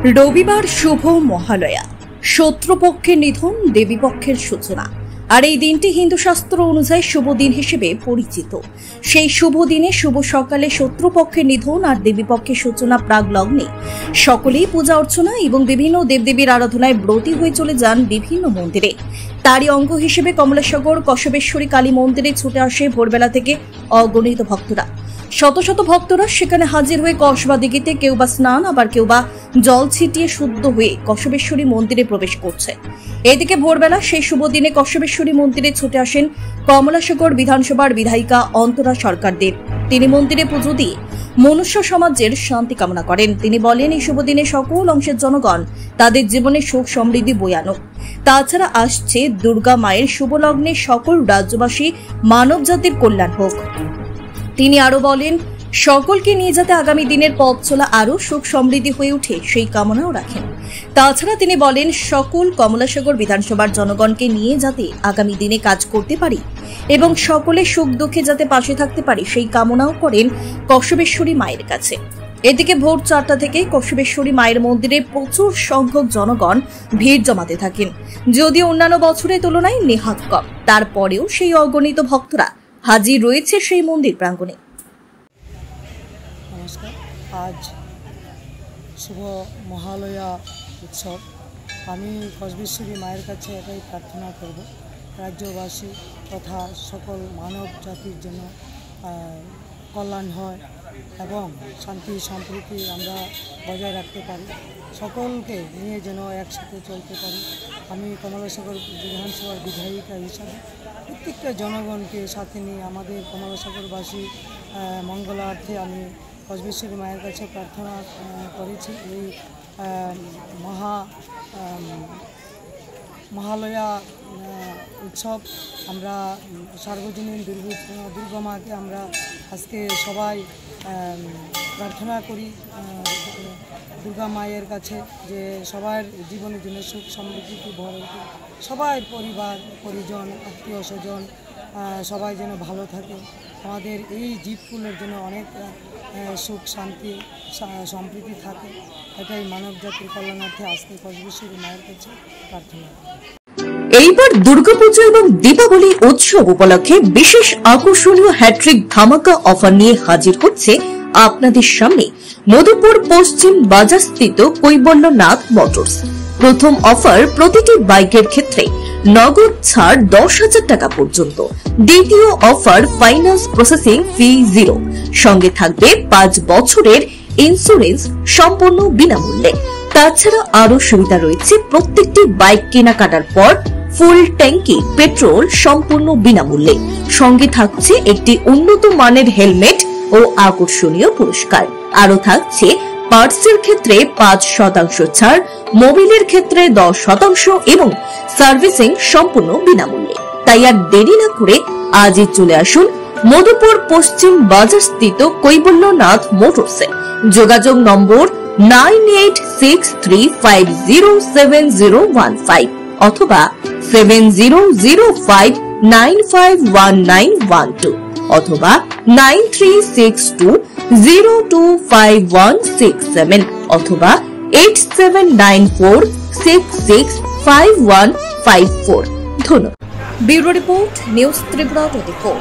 রবিবার শুভ মহালয়া, শত্রুপক্ষের নিধন, দেবীপক্ষের সূচনা। আর এই দিনটি হিন্দু শাস্ত্র অনুযায়ী শুভ দিন হিসেবে পরিচিত। সেই শুভ দিনে শুভ সকালে শত্রুপক্ষের নিধন আর দেবীপক্ষের সূচনা প্রাগ লগ্নে সকলেই পূজা অর্চনা এবং বিভিন্ন দেবদেবীর আরাধনায় ব্রতী হয়ে চলে যান বিভিন্ন মন্দিরে। তারই অঙ্গ হিসেবে কমলাসাগর কসবেশ্বরী কালী মন্দিরে ছুটে আসে ভোরবেলা থেকে অগণিত ভক্তরা। শত শত ভক্তরা সেখানে হাজির হয়ে কসবা দিঘিতে কেউ বা স্নান, আবার কেউ বা জল ছিটিয়ে শুদ্ধ হয়ে কসবেশ্বরী মন্দিরে প্রবেশ করছে। এদিকে ভোরবেলা সেই শুভ দিনে কসবেশ্বরী মন্দিরে ছুটে আসেন কমলাসাগর বিধানসভার বিধায়িকা অন্তরা সরকার দেব। তিনি মন্দিরে পুজো দিয়ে মনুষ্য সমাজের শান্তি কামনা করেন। তিনি বলেন, এই শুভ দিনে সকল অংশের জনগণ তাদের জীবনে সুখ সমৃদ্ধি বয়ে আনুক। তাছাড়া আসছে দুর্গা মায়ের শুভ লগ্নে সকল রাজ্যবাসী মানব জাতির কল্যাণ হোক। তিনি আরো বলেন, সকলকে নিয়ে যাতে আগামী দিনের পথ চলা আরো সুখ সমৃদ্ধি হয়ে ওঠে সেই কামনাও রাখেন। তাছাড়া তিনি বলেন, সকল কমলাসাগর বিধানসভার জনগণকে নিয়ে যাতে আগামী দিনে কাজ করতে পারি এবং সকলে সুখ দুঃখে যাতে পাশে থাকতে পারি সেই কামনাও করেন কসবেশ্বরী মায়ের কাছে। এদিকে ভোর 4টা থেকে কসবেশ্বরী মায়ের মন্দিরে প্রচুর সংখ্যক জনগণ ভিড় জমাতে থাকেন। যদিও অন্যান্য বছরের তুলনায় নেহাত কম, তারপরেও সেই অগণিত ভক্তরা হাজির রয়েছে সেই মন্দির প্রাঙ্গণে। নমস্কার, আজ শুভ মহালয়া উৎসব। আমি কসবেশ্বরী মায়ের কাছে এটাই প্রার্থনা করব, রাজ্যবাসী তথা সকল মানব জাতির জন্য কল্যাণ হয় এবং শান্তি সম্প্রীতি আমরা বজায় রাখতে পারি, সকলকে নিয়ে যেন একসাথে চলতে পারি। আমি কমলাসাগর বিধানসভার বিধায়িকা হিসাবে প্রত্যেকটা জনগণকে সাথে নিয়ে আমাদের কমলাসাগরবাসী মঙ্গলার্থে আমি কসবেশ্বরী মায়ের কাছে প্রার্থনা করেছি। এই মহালয়া উৎসব আমরা সার্বজনীন দুর্গা মাকে আমরা আজকে সবাই প্রার্থনা করি দুর্গা মায়ের কাছে যে সবার জীবনের জন্য সুখ সমৃদ্ধিতে ভরে ওঠে, সবাই পরিবার পরিজন আত্মীয় স্বজন সবাই যেন ভালো থাকে, আমাদের এই জীবকুলের জন্য অনেক সুখ শান্তি সম্প্রীতি থাকে। এটাই মানব জাতির কল্যাণার্থে আজকে কসবেশ্বরী মায়ের কাছে প্রার্থনা। এইবার দুর্গাপুজো এবং দীপাবলি উৎসব উপলক্ষে বিশেষ আকর্ষণীয় হ্যাট্রিক ধামাকা অফার নিয়ে হাজির হচ্ছে আপনাদের সামনে মধুপুর পশ্চিম বাজারস্থিত কৈবল্যনাথ মোটরস। প্রথম অফার, প্রতিটি বাইকের ক্ষেত্রে নগদ ছাড় 10,000 টাকা পর্যন্ত। দ্বিতীয় অফার, ফাইন্যান্স প্রসেসিং ফি 0, সঙ্গে থাকবে 5 বছরের ইন্স্যুরেন্স সম্পূর্ণ বিনামূল্যে। তাছাড়া আরো সুবিধা রয়েছে, প্রত্যেকটি বাইক কেনাকাটার পর ফুল ট্যাঙ্কি পেট্রোল সম্পূর্ণ বিনামূল্যে, সঙ্গে থাকছে একটি উন্নত মানের হেলমেট ও আকর্ষণীয় পুরস্কার। আরো থাকছে পার্টসের ক্ষেত্রে 5% ছাড়, মোবিলের ক্ষেত্রে 10% এবং সার্ভিসিং সম্পূর্ণ বিনামূল্যে। তাই আর দেরি না করে আজই চলে আসুন মধুপুর পশ্চিম বাজার স্থিত কৈবল্যনাথ মোটরসে। যোগাযোগ নম্বর 9863507015 অথবা 7005951912 অথবা 9362025167 অথবা 8794665154। ধন্যবাদ। Bureau report, news Tripura 24।